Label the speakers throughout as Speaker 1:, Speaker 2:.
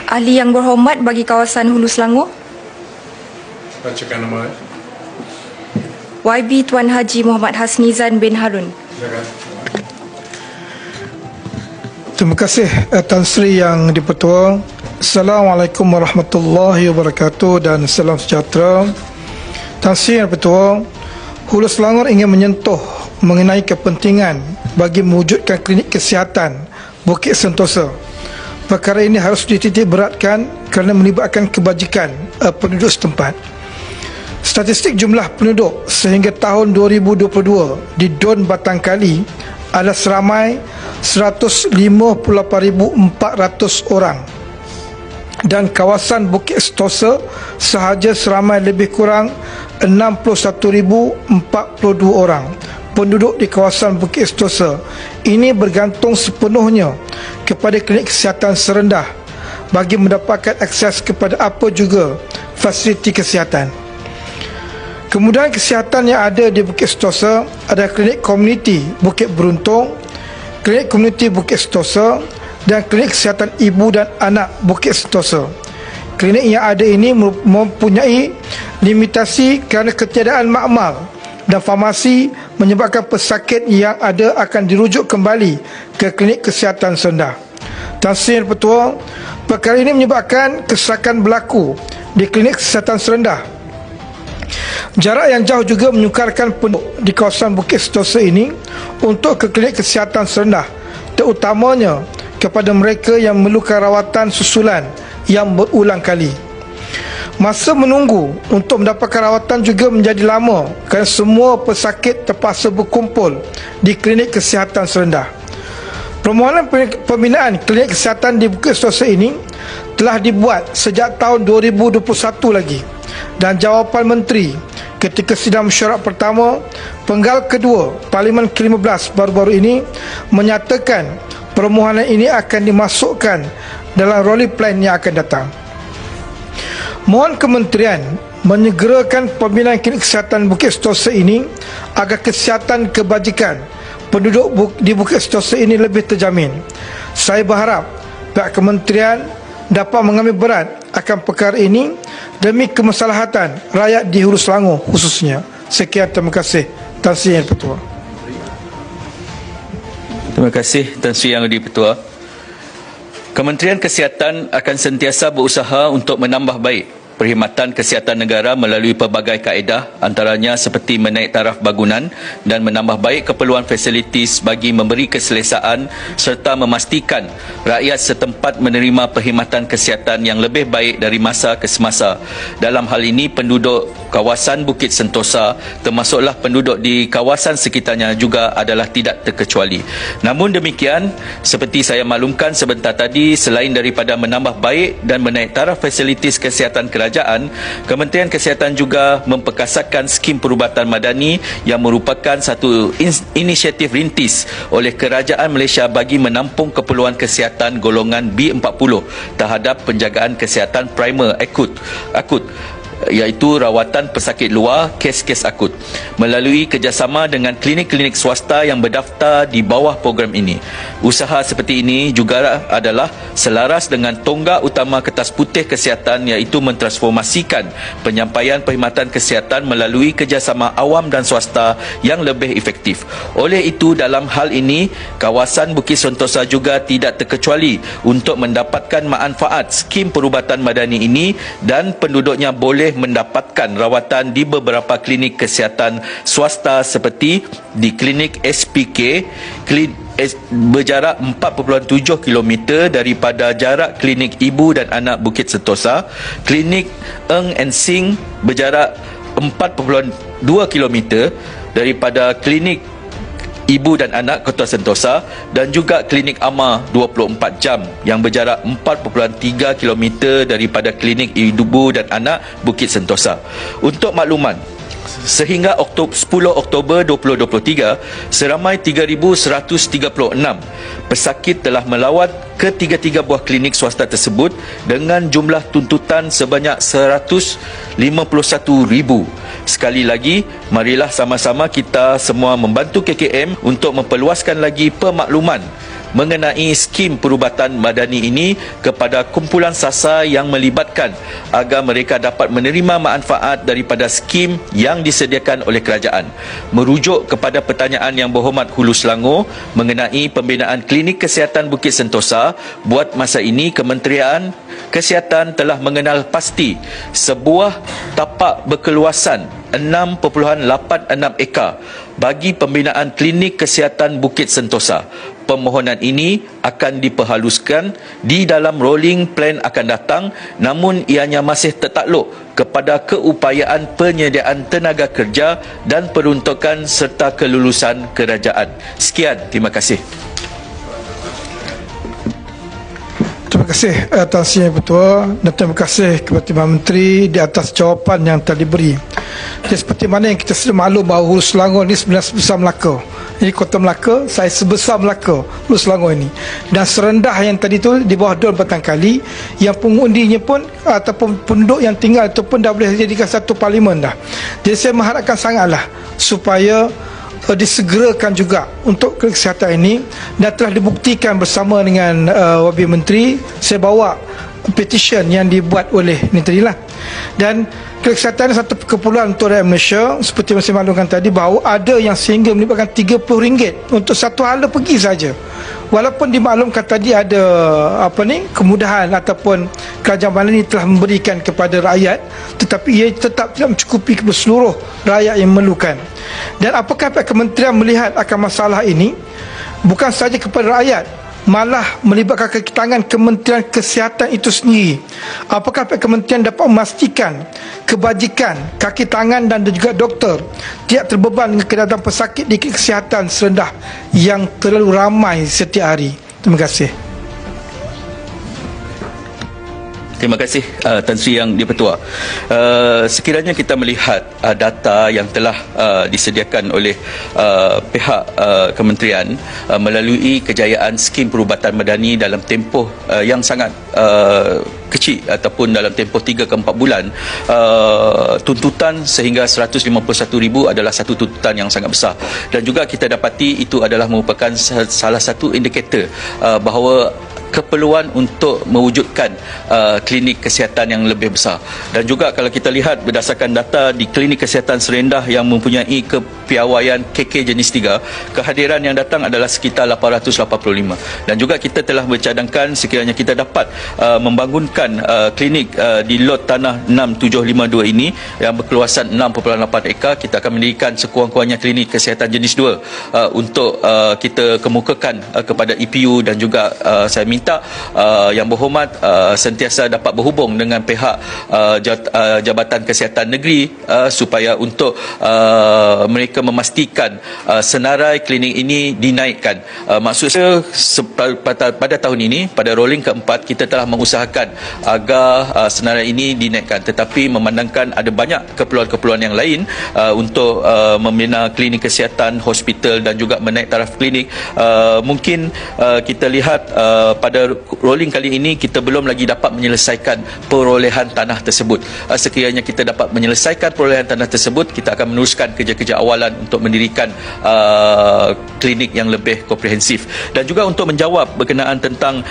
Speaker 1: Ahli yang berhormat bagi kawasan Hulu Selangor,
Speaker 2: Bacakan nama.
Speaker 1: YB Tuan Haji Muhammad Hasnizan bin Harun.
Speaker 2: Silakan.
Speaker 3: Terima kasih Tan Sri Yang Dipertua. Assalamualaikum warahmatullahi wabarakatuh dan salam sejahtera. Tan Sri Yang Dipertua, Hulu Selangor ingin menyentuh mengenai kepentingan bagi mewujudkan klinik kesihatan Bukit Sentosa. Perkara ini harus dititik beratkan kerana melibatkan kebajikan penduduk setempat. Statistik jumlah penduduk sehingga tahun 2022 di Don Batang Kali adalah seramai 158,400 orang dan kawasan Bukit Sentosa sahaja seramai lebih kurang 61,042 orang penduduk di kawasan Bukit Sentosa. Ini bergantung sepenuhnya kepada klinik kesihatan serendah bagi mendapatkan akses kepada apa juga fasiliti kesihatan. Kemudahan kesihatan yang ada di Bukit Sentosa adalah klinik komuniti Bukit Beruntung, klinik komuniti Bukit Sentosa dan klinik kesihatan ibu dan anak Bukit Sentosa. Klinik yang ada ini mempunyai limitasi kerana ketiadaan makmal dan farmasi menyebabkan pesakit yang ada akan dirujuk kembali ke klinik kesihatan serendah. Tan Sri Yang Dipertua, perkara ini menyebabkan kesesakan berlaku di klinik kesihatan serendah. Jarak yang jauh juga menyukarkan penduduk di kawasan Bukit Sentosa ini untuk ke klinik kesihatan serendah, terutamanya kepada mereka yang memerlukan rawatan susulan yang berulang kali. Masa menunggu untuk mendapatkan rawatan juga menjadi lama kerana semua pesakit terpaksa berkumpul di klinik kesihatan serendah. Permohonan pembinaan klinik kesihatan di Bukit Sentosa ini telah dibuat sejak tahun 2021 lagi, dan jawapan Menteri ketika sidang mesyuarat pertama penggal kedua Parlimen ke-15 baru-baru ini menyatakan permohonan ini akan dimasukkan dalam rolling plan yang akan datang. Mohon kementerian menyegerakan pembinaan klinik kesihatan Bukit Sentosa ini agar kesihatan kebajikan penduduk di Bukit Sentosa ini lebih terjamin. Saya berharap pihak kementerian dapat mengambil berat akan perkara ini demi kemaslahatan rakyat di Hulu Selangor khususnya. Sekian, terima kasih. Tan Sri Yang Dipertua.
Speaker 4: Terima kasih Tan Sri Yang Dipertua. Kementerian Kesihatan akan sentiasa berusaha untuk menambah baik perkhidmatan kesihatan negara melalui pelbagai kaedah, antaranya seperti menaik taraf bangunan dan menambah baik keperluan fasilitis bagi memberi keselesaan serta memastikan rakyat setempat menerima perkhidmatan kesihatan yang lebih baik dari masa ke semasa. Dalam hal ini, penduduk kawasan Bukit Sentosa termasuklah penduduk di kawasan sekitarnya juga adalah tidak terkecuali. Namun demikian, seperti saya maklumkan sebentar tadi, selain daripada menambah baik dan menaik taraf fasilitis kesihatan kerajaan, Kementerian Kesihatan juga memperkasatkan skim perubatan madani yang merupakan satu inisiatif rintis oleh Kerajaan Malaysia bagi menampung keperluan kesihatan golongan B40 terhadap penjagaan kesihatan primer akut, iaitu rawatan pesakit luar, kes-kes akut, melalui kerjasama dengan klinik-klinik swasta yang berdaftar di bawah program ini. Usaha seperti ini juga adalah selaras dengan tonggak utama Kertas Putih Kesihatan, iaitu mentransformasikan penyampaian perkhidmatan kesihatan melalui kerjasama awam dan swasta yang lebih efektif. Oleh itu, dalam hal ini, kawasan Bukit Sentosa juga tidak terkecuali untuk mendapatkan manfaat skim perubatan madani ini, dan penduduknya boleh mendapatkan rawatan di beberapa klinik kesihatan swasta seperti di klinik SPK berjarak 4.7 km daripada jarak klinik ibu dan anak Bukit Sentosa, klinik Eng and Sing berjarak 4.2 km daripada klinik ibu dan anak Kota Sentosa, dan juga klinik Ama 24 jam yang berjarak 4.3 km daripada klinik ibu dan anak Bukit Sentosa. Untuk makluman, sehingga 10 Oktober 2023, seramai 3,136 pesakit telah melawat ke 33 buah klinik swasta tersebut dengan jumlah tuntutan sebanyak 151,000. Sekali lagi, marilah sama-sama kita semua membantu KKM untuk memperluaskan lagi pemakluman mengenai skim perubatan madani ini kepada kumpulan sasar yang melibatkan agar mereka dapat menerima manfaat daripada skim yang disediakan oleh kerajaan. Merujuk kepada pertanyaan Yang Berhormat Hulu Selangor mengenai pembinaan klinik kesihatan Bukit Sentosa, buat masa ini Kementerian Kesihatan telah mengenal pasti sebuah tapak berkeluasan 6.86 ekar bagi pembinaan klinik kesihatan Bukit Sentosa. Permohonan ini akan diperhaluskan di dalam rolling plan akan datang, namun ianya masih tertakluk kepada keupayaan penyediaan tenaga kerja dan peruntukan serta kelulusan kerajaan. Sekian, terima kasih.
Speaker 3: Terima kasih atas Yang Bertuah dan terima kasih kepada Timbalan Menteri di atas jawapan yang telah diberi. Jadi seperti mana yang kita sudah maklum bahawa Hulu Selangor ini sebenarnya sebesar Melaka. Ini Kota Melaka, saya sebesar Melaka, Hulu Selangor ini. Dan serendah yang tadi tu di bawah 2 batang kali, yang pengundinya pun ataupun penduduk yang tinggal itu pun dah boleh dijadikan satu parlimen dah. Jadi saya mengharapkan sangatlah supaya disegerakan juga untuk kesihatan ini, dan telah dibuktikan bersama dengan Wabil Menteri. Saya bawa petition yang dibuat oleh ini tadilah, dan kesihatan satu keperluan untuk rakyat Malaysia. Seperti yang saya maklumkan tadi bahawa ada yang sehingga melibatkan RM30 untuk satu hala pergi saja. Walaupun dimaklumkan tadi ada kemudahan ataupun kerajaan Malaysia telah memberikan kepada rakyat, tetapi ia tetap tidak mencukupi kepada seluruh rakyat yang memerlukan. Dan apakah pihak kementerian melihat akan masalah ini bukan saja kepada rakyat, malah melibatkan kaki tangan Kementerian Kesihatan itu sendiri? Apakah pihak kementerian dapat memastikan kebajikan kaki tangan dan juga doktor tidak terbeban dengan keadaan pesakit di kesihatan serendah yang terlalu ramai setiap hari? Terima kasih.
Speaker 4: Terima kasih Tan Sri Yang di-Pertua. Sekiranya kita melihat data yang telah disediakan oleh pihak kementerian melalui kejayaan skim perubatan madani dalam tempoh yang sangat kecil ataupun dalam tempoh 3 ke 4 bulan, tuntutan sehingga 151,000 adalah satu tuntutan yang sangat besar, dan juga kita dapati itu adalah merupakan salah satu indikator bahawa keperluan untuk mewujudkan klinik kesihatan yang lebih besar. Dan juga kalau kita lihat berdasarkan data di klinik kesihatan serendah yang mempunyai kepiawaian KK jenis 3, kehadiran yang datang adalah sekitar 885. Dan juga kita telah bercadangkan sekiranya kita dapat membangunkan klinik di lot tanah 6752 ini yang berkeluasan 6.8 ekar, kita akan mendirikan sekurang-kurangnya klinik kesihatan jenis 2 untuk kita kemukakan kepada EPU. Dan juga saya minta Yang Berhormat sentiasa dapat berhubung dengan pihak Jabatan Kesihatan Negeri supaya untuk mereka memastikan senarai klinik ini dinaikkan. Maksud saya pada tahun ini, pada rolling keempat, kita telah mengusahakan agar senarai ini dinaikkan, tetapi memandangkan ada banyak keperluan-keperluan yang lain untuk membina klinik kesihatan, hospital dan juga menaik taraf klinik, mungkin kita lihat pada rolling kali ini kita belum lagi dapat menyelesaikan perolehan tanah tersebut. Sekiranya kita dapat menyelesaikan perolehan tanah tersebut, kita akan meneruskan kerja-kerja awalan untuk mendirikan klinik yang lebih komprehensif. Dan juga untuk menjawab berkenaan tentang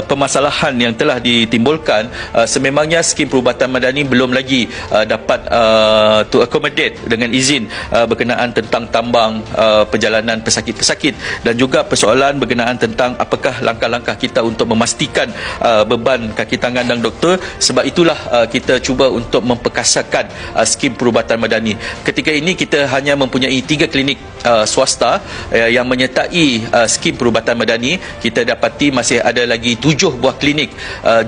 Speaker 4: permasalahan yang telah ditimbulkan, sememangnya skim perubatan madani belum lagi dapat to accommodate dengan izin berkenaan tentang tambang perjalanan pesakit-pesakit, dan juga persoalan berkenaan tentang apakah langkah-langkah kita untuk memastikan beban kaki tangan dan doktor. Sebab itulah kita cuba untuk memperkasakan skim perubatan madani. Ketika ini kita hanya mempunyai 3 klinik swasta yang menyertai skim perubatan madani. Kita dapati masih ada lagi 7 buah klinik.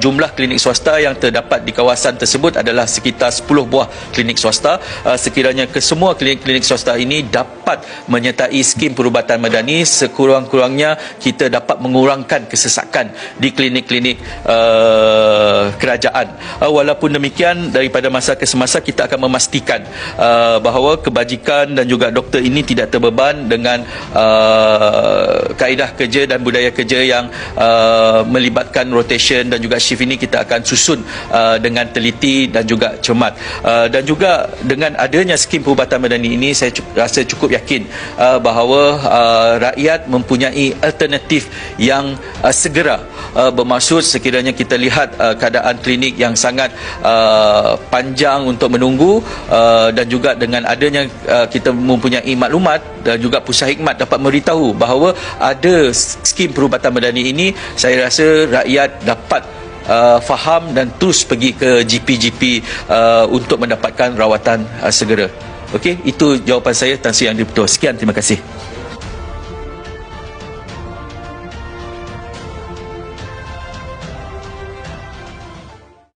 Speaker 4: Jumlah klinik swasta yang terdapat di kawasan tersebut adalah sekitar 10 buah klinik swasta. Sekiranya kesemua klinik-klinik swasta ini dapat menyertai skim perubatan madani, sekurang-kurangnya kita dapat mengurangkan kesesakan di klinik-klinik kerajaan. Walaupun demikian, daripada masa ke semasa kita akan memastikan bahawa kebajikan dan juga doktor ini tidak terbeban dengan kaedah kerja dan budaya kerja yang melibatkan rotation dan juga shift ini kita akan susun dengan teliti dan juga cermat. Dan juga dengan adanya skim perubatan madani ini, saya rasa cukup yakin bahawa rakyat mempunyai alternatif yang segera, bermaksud sekiranya kita lihat keadaan klinik yang sangat panjang untuk menunggu, dan juga dengan adanya kita mempunyai maklumat dan juga Pusat Hikmat dapat memberitahu bahawa ada skim perubatan madani ini, saya rasa rakyat dapat faham dan terus pergi ke GP-GP untuk mendapatkan rawatan segera. Okey, itu jawapan saya, Tan Sri Yang di-Pertua. Sekian, terima kasih.